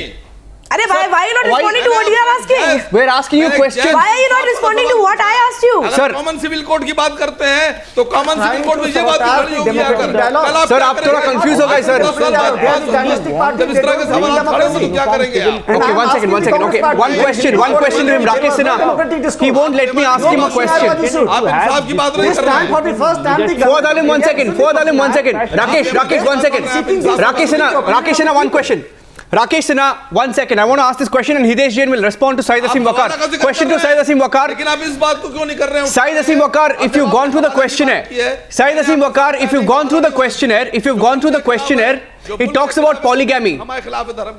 [SPEAKER 2] Why are you not responding to what you are asking?
[SPEAKER 1] We're asking you questions.
[SPEAKER 2] Why are you not responding to what I asked you?
[SPEAKER 5] अगर common civil code की बात करते हैं तो common civil code में ये बात खड़ी होगी आकर।
[SPEAKER 1] सर, आप थोड़ा कंफ्यूज हो गए सर।
[SPEAKER 5] जब इस तरह के सवाल आप खड़े होंगे तो क्या करेंगे आप?
[SPEAKER 1] Okay, one second. Okay, one question to him, Rakesh Sinha. He won't let me ask him a question.
[SPEAKER 5] आप इंसाफ की बात नहीं कर रहे हैं।
[SPEAKER 1] Fuad Halim, one second. Rakesh, 1 second. Rakesh Sinha, one question. Rakesh Sinha, 1 second. I want to ask this question and Hitesh Jain will respond to Syed Asim Waqar. Question to Syed Asim Waqar.
[SPEAKER 5] लेकिन आप इस बात को क्यों नहीं कर रहे हैं?
[SPEAKER 1] Syed Asim Waqar, if you've gone through the questionnaire, it talks about polygamy.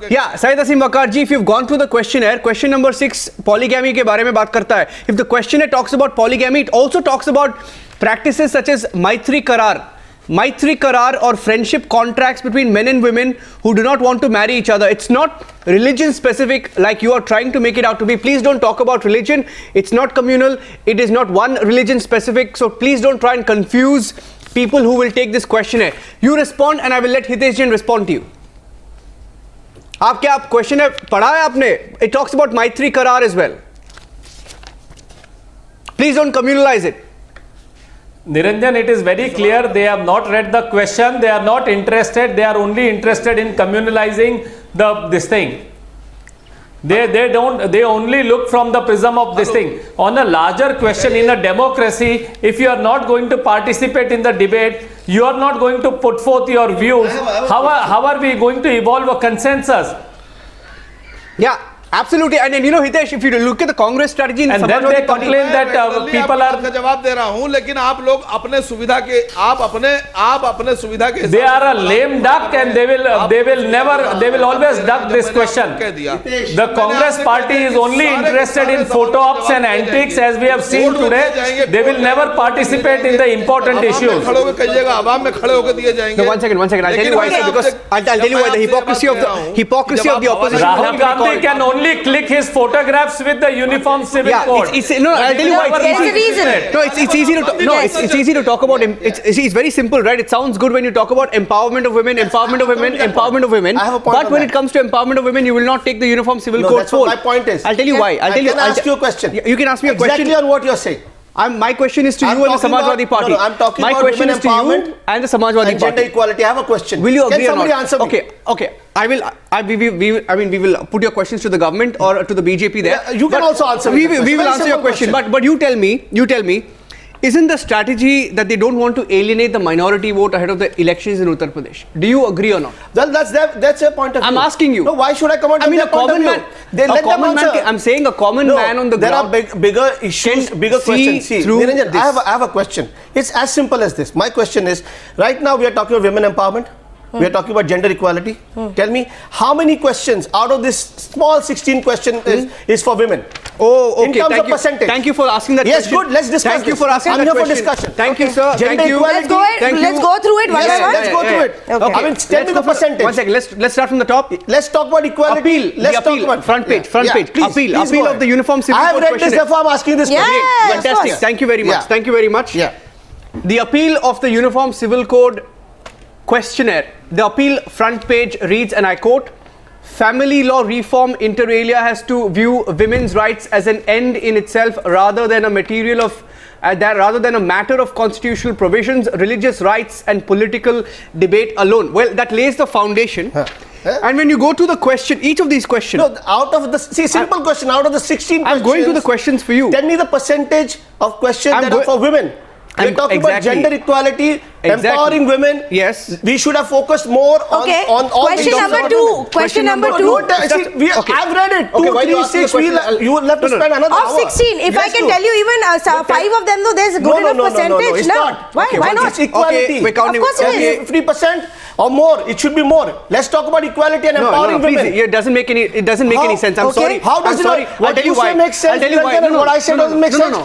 [SPEAKER 1] Yeah, Syed Asim Waqar ji, if you've gone through the questionnaire, question number 6 polygamy के बारे में बात करता है. If the questionnaire talks about polygamy, it also talks about practices such as Maitri Karar or friendship contracts between men and women who do not want to marry each other. It's not religion specific like you are trying to make it out to be. Please don't talk about religion. It's not communal. It is not one religion specific. So please don't try and confuse people who will take this questionnaire. You respond and I will let Hitesh Jain respond to you. आप questionnaire पढ़ा है आपने? It talks about Maitri Karar as well. Please don't communalize it.
[SPEAKER 15] Niranjan, it is very clear they have not read the question, they are not interested, they are only interested in communalizing this thing. They only look from the prism of this thing. On a larger question in a democracy, if you are not going to participate in the debate, you are not going to put forth your views, how are we going to evolve a consensus?
[SPEAKER 1] Yeah. Absolutely, and you know, Hitesh, if you look at the Congress strategy in
[SPEAKER 15] and then they complain that people are.
[SPEAKER 5] मैं जवाब दे रहा हूँ, लेकिन आप लोग अपने सुविधा के अपने सुविधा के
[SPEAKER 15] they are a lame duck and they will always duck this question. The Congress party is only interested in photo ops and antics, as we have seen today. They will never participate in the important issues.
[SPEAKER 1] No, 1 second. I'll tell you why. Because I'll tell you why the hypocrisy of the opposition.
[SPEAKER 15] Rahul Gandhi can only click his photographs with the uniform civil code.
[SPEAKER 1] I'll tell you why. It's easy to talk about. It's very simple, right? It sounds good when you talk about empowerment of women. But when it comes to empowerment of women, you will not take the uniform civil code.
[SPEAKER 14] That's what my point is.
[SPEAKER 1] I'll tell you why.
[SPEAKER 14] I'll ask you a question.
[SPEAKER 1] You can ask me a question.
[SPEAKER 14] Exactly on what you're saying.
[SPEAKER 1] My question is to you and the Samajwadi Party.
[SPEAKER 14] I'm talking
[SPEAKER 1] my
[SPEAKER 14] about
[SPEAKER 1] question
[SPEAKER 14] women
[SPEAKER 1] is to you and the Samajwadi
[SPEAKER 14] and
[SPEAKER 1] Party.
[SPEAKER 14] Gender equality. I have a question.
[SPEAKER 1] Will you agree
[SPEAKER 14] or not? Can somebody answer
[SPEAKER 1] me? Okay. We will put your questions to the government or to the BJP there.
[SPEAKER 14] Yeah, you can also answer.
[SPEAKER 1] We will answer your question. But you tell me. Isn't the strategy that they don't want to alienate the minority vote ahead of the elections in Uttar Pradesh? Do you agree or not?
[SPEAKER 14] Well, that's a point of view.
[SPEAKER 1] I'm asking you.
[SPEAKER 14] No, why should I comment on their point of view?
[SPEAKER 1] I'm saying a common man on the ground.
[SPEAKER 14] There are bigger issues, bigger questions. See, Niranjan, I have a question. It's as simple as this. My question is, right now we are talking about women empowerment. We are talking about gender equality. Tell me, how many questions out of this small 16 question is for women?
[SPEAKER 1] Oh, okay.
[SPEAKER 14] In terms of percentage.
[SPEAKER 1] Thank you for asking that question.
[SPEAKER 14] Yes, good. Let's discuss.
[SPEAKER 1] Thank you for asking that question.
[SPEAKER 14] I'm here for discussion.
[SPEAKER 1] Thank you, sir.
[SPEAKER 14] Gender
[SPEAKER 1] Thank you.
[SPEAKER 14] equality.
[SPEAKER 2] Let's go through it one by one.
[SPEAKER 14] Let's go through it.
[SPEAKER 2] Okay.
[SPEAKER 14] I mean, tell me the percentage.
[SPEAKER 1] One second. Let's start from the top.
[SPEAKER 14] Let's talk about equality.
[SPEAKER 1] Appeal.
[SPEAKER 14] Let's
[SPEAKER 1] The appeal.
[SPEAKER 14] talk about
[SPEAKER 1] Front page. Please, appeal
[SPEAKER 14] go
[SPEAKER 1] of the Uniform Civil
[SPEAKER 14] I have
[SPEAKER 1] Code
[SPEAKER 14] read this,
[SPEAKER 1] questionnaire.
[SPEAKER 14] therefore I'm asking this question.
[SPEAKER 2] Yeah,
[SPEAKER 1] Fantastic. Thank you very much.
[SPEAKER 14] Yeah.
[SPEAKER 1] Thank you very much.
[SPEAKER 14] Yeah.
[SPEAKER 1] The appeal of the Uniform Civil Code questionnaire. The appeal front page reads, and I quote, "Family law reform inter alia has to view women's rights as an end in itself rather than a matter of constitutional provisions, religious rights and political debate alone." Well, that lays the foundation. And when you go to the question, each of these questions.
[SPEAKER 14] No, out of the simple question, out of the 16
[SPEAKER 1] I'm going to the questions for you.
[SPEAKER 14] Tell me the percentage of questions that are for women. We're talking about gender equality, empowering women.
[SPEAKER 1] Yes.
[SPEAKER 14] We should have focused more on all
[SPEAKER 2] Question number two. Question number two.
[SPEAKER 14] I've read it. 2, 3, 6. You will have to spend another
[SPEAKER 2] Of
[SPEAKER 14] hour.
[SPEAKER 2] 16, if I can tell you even 5 of them, though, there's a good enough percentage.
[SPEAKER 14] No, it's not.
[SPEAKER 2] Why not?
[SPEAKER 14] It's equality.
[SPEAKER 1] We're counting.
[SPEAKER 2] Of course it is.
[SPEAKER 14] 50% or more. It should be more. Let's talk about equality and empowering
[SPEAKER 1] please,
[SPEAKER 14] women.
[SPEAKER 1] it doesn't make any sense. I'm sorry.
[SPEAKER 14] How does
[SPEAKER 1] I'm sorry.
[SPEAKER 14] What you say makes sense?
[SPEAKER 1] I'll tell you why.
[SPEAKER 14] What I say doesn't make sense.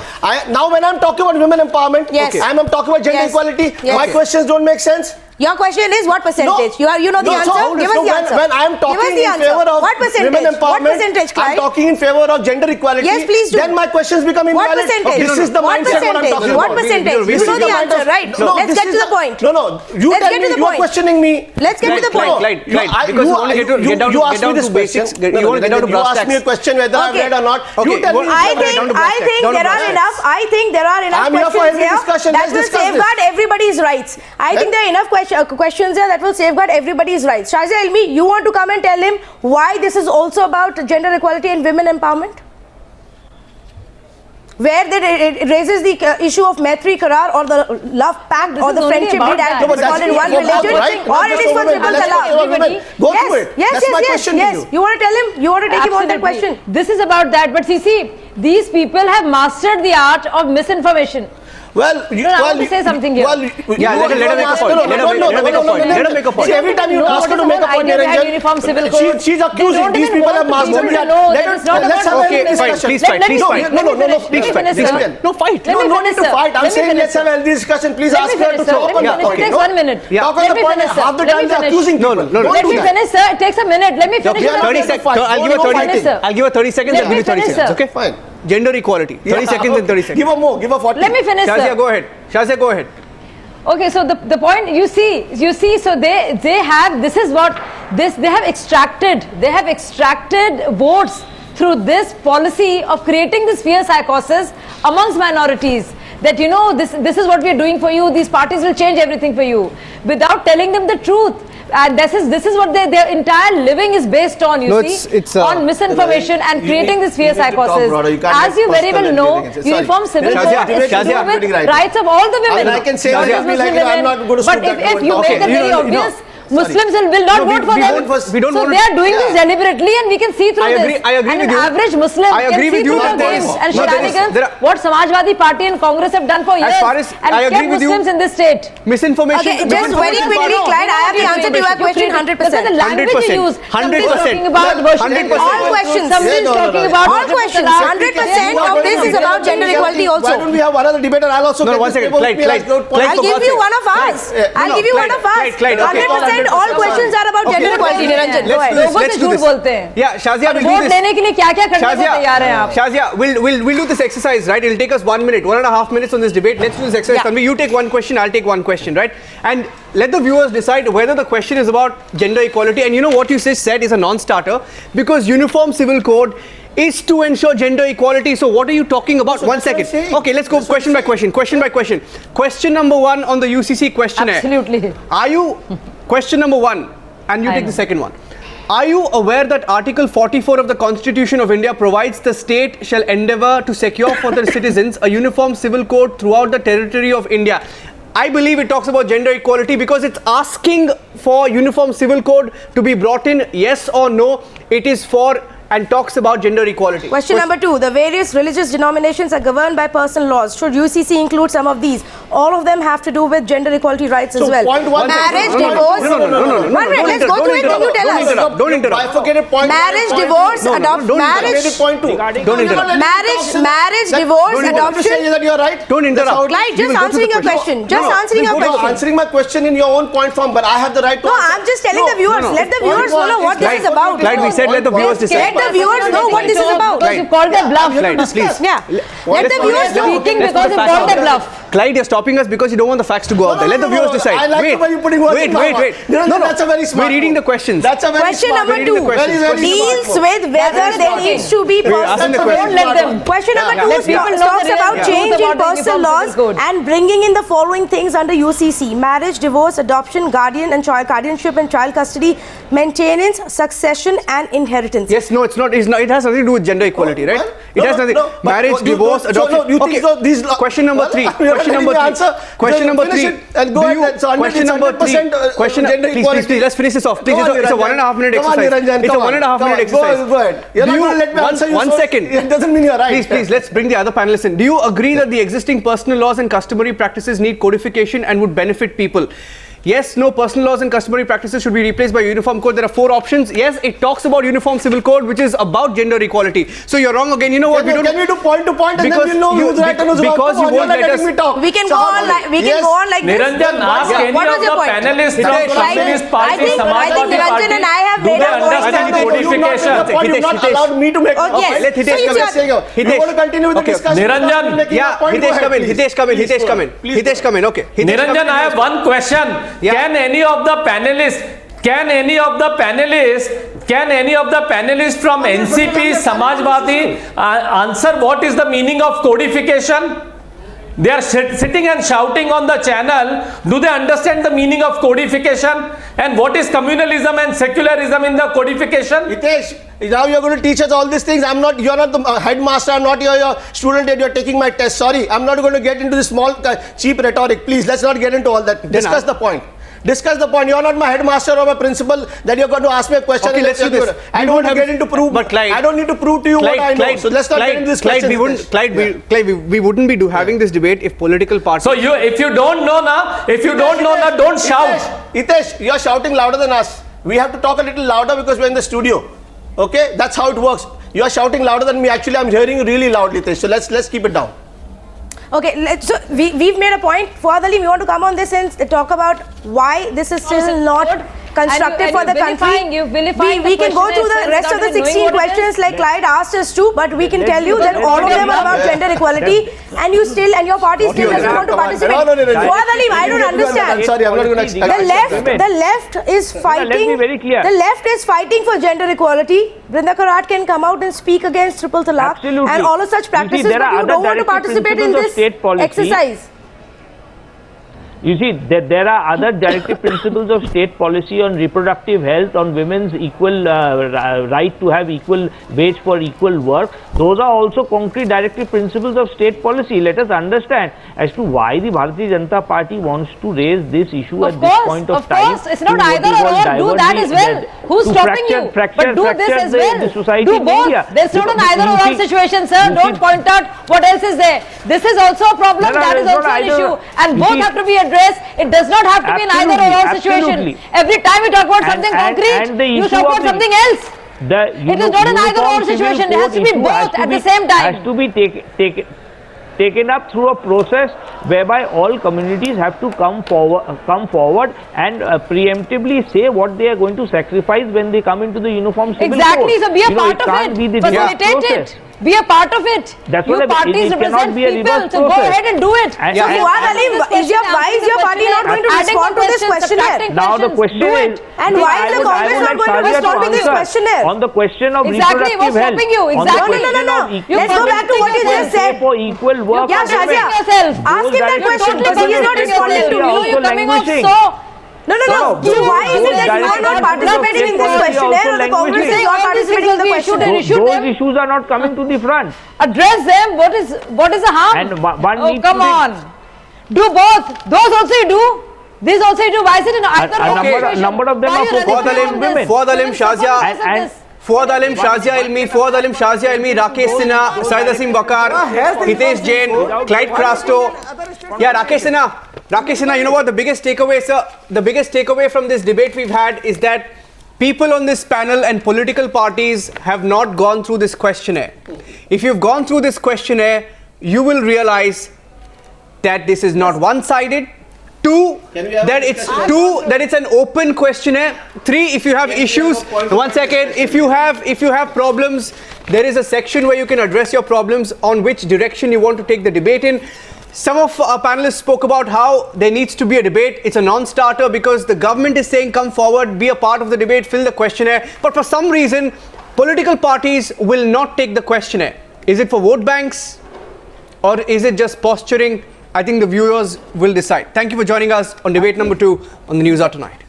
[SPEAKER 14] Now when I'm talking about women empowerment, I'm talking about gender equality. My questions don't make sense.
[SPEAKER 2] Your question is what percentage? You know the answer? Give us the answer.
[SPEAKER 14] When I am talking in favor of
[SPEAKER 2] what percentage?
[SPEAKER 14] women empowerment,
[SPEAKER 2] What percentage, Clyde?
[SPEAKER 14] I'm talking in favor of gender equality.
[SPEAKER 2] Yes, please do.
[SPEAKER 14] Then my questions become invalid.
[SPEAKER 2] What percentage?
[SPEAKER 14] This is the mindset what I'm talking about.
[SPEAKER 2] What percentage? You know the answer, right? Let's get to the point.
[SPEAKER 14] No. You tell me. You are questioning me.
[SPEAKER 2] Let's get to the point.
[SPEAKER 1] Clyde, because you want to get down to basics. You want to get down to brass tacks.
[SPEAKER 14] You ask me a question whether I've read or not. You tell me.
[SPEAKER 2] I think there are enough.
[SPEAKER 14] I'm here for
[SPEAKER 2] questions
[SPEAKER 14] every discussion.
[SPEAKER 2] that will safeguard everybody's rights. I think there are enough questions there that will safeguard everybody's rights. Shazia Ilmi, you want to come and tell him why this is also about gender equality and women empowerment? Where it raises the issue of Maitri Karar or the love pact or the friendship deed act is called in one religion, or it is for triple talaq.
[SPEAKER 14] Go through it. That's my question to you.
[SPEAKER 2] You want to tell him? You want to take him on that question?
[SPEAKER 13] This is about that. But see, these people have mastered the art of misinformation.
[SPEAKER 14] Well,
[SPEAKER 13] I want to say something here.
[SPEAKER 1] Let her make a point. Let her make a point.
[SPEAKER 14] See, every time you ask her to make a point,
[SPEAKER 13] uniform civil code.
[SPEAKER 14] She's accusing these people have mastered the art. Let's have a discussion.
[SPEAKER 1] Please fight. No, fight.
[SPEAKER 14] No need to fight. I'm saying let's have a healthy discussion. Please ask her to talk on the point.
[SPEAKER 13] It takes 1 minute.
[SPEAKER 14] Talk on the point. Half the time they're accusing people.
[SPEAKER 13] Let me finish, sir. It takes a minute. Let me finish.
[SPEAKER 1] 30 seconds. I'll give her 30 seconds. I'll give you 30 seconds. Okay?
[SPEAKER 14] Fine.
[SPEAKER 1] Gender equality. 30 seconds and 30 seconds.
[SPEAKER 14] Give her more. Give her 40.
[SPEAKER 13] Let me finish, sir.
[SPEAKER 1] Shazia, go ahead.
[SPEAKER 13] Okay, so the point you see, so they have, this is what they have extracted votes through this policy of creating this fear psychosis amongst minorities, that this is what we are doing for you, these parties will change everything for you, without telling them the truth. And this is what their entire living is based on, on misinformation and creating this fear psychosis. As you very well know, Uniform Civil Code is to do with rights of all the women.
[SPEAKER 14] I can say I'm not going to
[SPEAKER 13] but if you make it very obvious, Muslims will not vote for them. So they are doing this deliberately, and we can see through this.
[SPEAKER 1] I agree with
[SPEAKER 13] you. An average Muslim can see through the games and shenanigans what Samajwadi Party and Congress have done for years and kept Muslims in this state.
[SPEAKER 1] Misinformation.
[SPEAKER 2] Okay, just very quickly, Clyde, I have the answer to your question 100%.
[SPEAKER 13] The language you use.
[SPEAKER 1] 100%.
[SPEAKER 13] Somebody is talking about worship.
[SPEAKER 2] All questions.
[SPEAKER 13] Somebody is talking about
[SPEAKER 2] all questions. 100% of this is about gender equality also.
[SPEAKER 14] Why don't we have one other debater? I'll also
[SPEAKER 1] get 1 second.
[SPEAKER 2] I'll give you one of ours. I'll give you one of ours. 100% all questions are about gender equality. Niranjan, go ahead.
[SPEAKER 1] Let's do this. Yeah, Shazia, we'll do this. Shazia, we'll do this exercise, right? It'll take us 1 minute, 1.5 minutes on this debate. Let's do this exercise. Tanvi, you take one question, I'll take one question, right? And let the viewers decide whether the question is about gender equality. And you know what you just said is a non-starter, because Uniform Civil Code is to ensure gender equality. So what are you talking about? So 1 second. Okay, let's go question by question. Question number 1 on the UCC questionnaire.
[SPEAKER 13] Absolutely.
[SPEAKER 1] Question number 1, and you take the second one. Are you aware that Article 44 of the Constitution of India provides the state shall endeavour to secure for their citizens a uniform civil code throughout the territory of India? I believe it talks about gender equality because it's asking for uniform civil code to be brought in, yes or no. It is for and talks about gender equality.
[SPEAKER 2] Question number 2. The various religious denominations are governed by personal laws. Should UCC include some of these? All of them have to do with gender equality rights as well. Marriage, divorce. One minute, let's go through it, then you tell us.
[SPEAKER 1] Don't interrupt.
[SPEAKER 2] Marriage, divorce, adoption. Marriage, divorce, adoption.
[SPEAKER 1] Don't interrupt.
[SPEAKER 2] Clyde, just answering your question. Just answering your question.
[SPEAKER 14] Answering my question in your own point form, but I have the right to
[SPEAKER 2] No, I'm just telling the viewers. Let the viewers know what this is about.
[SPEAKER 1] Clyde, we said let the viewers decide.
[SPEAKER 2] Let the viewers know what this is about.
[SPEAKER 13] Because you called them bluff.
[SPEAKER 1] Clyde, please.
[SPEAKER 2] Yeah. Let the viewers know.
[SPEAKER 13] Speaking because you called them bluff.
[SPEAKER 1] Clyde, you're stopping us because you don't want the facts to go out there. Let the viewers decide.
[SPEAKER 14] I like the way you're putting words in my mouth.
[SPEAKER 1] No,
[SPEAKER 14] that's a very smart
[SPEAKER 1] We're reading the questions.
[SPEAKER 14] That's a very
[SPEAKER 2] Question
[SPEAKER 14] smart.
[SPEAKER 2] number 2 deals with whether there needs to be personal.
[SPEAKER 13] Don't let them.
[SPEAKER 2] Question number 2 talks about changing personal laws and bringing in the following things under UCC: marriage, divorce, adoption, guardianship and child custody, maintenance, succession and inheritance.
[SPEAKER 1] Yes, no, it's not. It has nothing to do with gender equality, right? It has nothing. Marriage, divorce, adoption. Question number 3. Question number 3. Question number 3. Please, let's finish this off. Please, it's a 1.5 minute exercise. It's a 1.5 minute exercise.
[SPEAKER 14] Go ahead. You're not going to let me answer you.
[SPEAKER 1] 1 second.
[SPEAKER 14] It doesn't mean you're right.
[SPEAKER 1] Please, let's bring the other panelists in. Do you agree that the existing personal laws and customary practices need codification and would benefit people? Yes, no, personal laws and customary practices should be replaced by uniform code. There are 4 options. Yes, it talks about uniform civil code, which is about gender equality. So you're wrong again. You know what?
[SPEAKER 14] Can we do point to point and then we'll know who's right and who's wrong?
[SPEAKER 1] Because you won't let us.
[SPEAKER 2] We can go on like this.
[SPEAKER 15] Niranjan, ask any of the panelists from Communist Party,
[SPEAKER 2] I think Niranjan and I have made a
[SPEAKER 15] understand codification.
[SPEAKER 14] You've not allowed me to make a point.
[SPEAKER 1] Let Hitesh come in.
[SPEAKER 14] You want to continue with the discussion?
[SPEAKER 15] Niranjan,
[SPEAKER 1] yeah, Hitesh come in. Okay.
[SPEAKER 15] Niranjan, I have one question. Can any of the panelists from NCP, Samajwadi answer what is the meaning of codification? They are sitting and shouting on the channel. Do they understand the meaning of codification? And what is communalism and secularism in the codification?
[SPEAKER 14] Hitesh, now you're going to teach us all these things. You're not the headmaster. I'm not your student and you're taking my test. Sorry, I'm not going to get into this small, cheap rhetoric. Please, let's not get into all that. Discuss the point. Discuss the point. You're not my headmaster or my principal that you're going to ask me a question.
[SPEAKER 1] Okay, let's do this.
[SPEAKER 14] I don't get into proof.
[SPEAKER 1] But Clyde,
[SPEAKER 14] I don't need to prove to you what I know. So let's not get into this question.
[SPEAKER 1] We wouldn't be having this debate if political parties.
[SPEAKER 15] So if you don't know now, don't shout.
[SPEAKER 14] Hitesh, you're shouting louder than us. We have to talk a little louder because we're in the studio. Okay, that's how it works. You're shouting louder than me. Actually, I'm hearing you really loudly, Hitesh. So let's keep it down.
[SPEAKER 2] Okay, so we've made a point. Fuad Halim, you want to come on this and talk about why this is still not constructive for the country? We can go through the rest of the 16 questions like Clyde asked us to, but we can tell you that all of them are about gender equality, and your party still doesn't want to participate. Fuad Halim, I don't understand.
[SPEAKER 14] I'm sorry, I'm not going to explain.
[SPEAKER 2] The left is fighting.
[SPEAKER 12] Let me be very clear.
[SPEAKER 2] The left is fighting for gender equality. Brinda Karat can come out and speak against triple talaq and all of such practices, but you don't want to participate in this exercise.
[SPEAKER 12] You see, there are other directive principles of state policy on reproductive health, on women's equal right to have equal wage for equal work. Those are also concrete directive principles of state policy. Let us understand as to why the Bharatiya Janata Party wants to raise this issue at this point of time.
[SPEAKER 13] Of course, it's not either or. Do that as well. Who's stopping you? But do this as well. Do both. There's not an either or situation, sir. Don't point out what else is there. This is also a problem. That is also an issue. And both have to be addressed. It does not have to be an either or situation. Every time we talk about something concrete, you talk about something else. It is not an either or situation. It has to be both at the same time.
[SPEAKER 12] Has to be taken up through a process whereby all communities have to come forward and preemptively say what they are going to sacrifice when they come into the uniform civil code.
[SPEAKER 13] Exactly. So be a part of it. Facilitate it. Be a part of it.
[SPEAKER 12] That's
[SPEAKER 13] your parties represent people, so go ahead and do it.
[SPEAKER 2] Fuad Halim, why is your party not going to respond to this questionnaire?
[SPEAKER 12] Now the question is,
[SPEAKER 2] and why is the Congress not going to respond to this questionnaire?
[SPEAKER 12] On the question of
[SPEAKER 13] exactly, what's
[SPEAKER 12] reproductive
[SPEAKER 13] stopping you? Exactly.
[SPEAKER 2] No. Let's go back to what you just said.
[SPEAKER 12] For equal work.
[SPEAKER 2] Yeah, Shazia, ask him that question because he is not responding to me.
[SPEAKER 13] You're coming off so.
[SPEAKER 2] No. So why is it that you are not participating in this questionnaire or the Congress is not participating in the questionnaire?
[SPEAKER 12] Those issues are not coming to the front.
[SPEAKER 13] Address them. What is the harm?
[SPEAKER 12] And one needs
[SPEAKER 13] come on. Do both. Those also you do. This also you do. Why is it in either
[SPEAKER 12] a number of them are for women.
[SPEAKER 1] Fuad Halim, Shazia. Fuad Halim, Shazia Ilmi, Rakesh Sinha, Syed Asim Waqar, Hitesh Jain, Clyde Crasto. Yeah, Rakesh Sinha, you know what the biggest takeaway, sir? The biggest takeaway from this debate we've had is that people on this panel and political parties have not gone through this questionnaire. If you've gone through this questionnaire, you will realize that this is not one-sided. Two, that it's an open questionnaire. Three, if you have issues, one second, if you have problems, there is a section where you can address your problems on which direction you want to take the debate in. Some of our panelists spoke about how there needs to be a debate. It's a non-starter because the government is saying come forward, be a part of the debate, fill the questionnaire. But for some reason, political parties will not take the questionnaire. Is it for vote banks or is it just posturing? I think the viewers will decide. Thank you for joining us on debate number 2 on the Newshour tonight.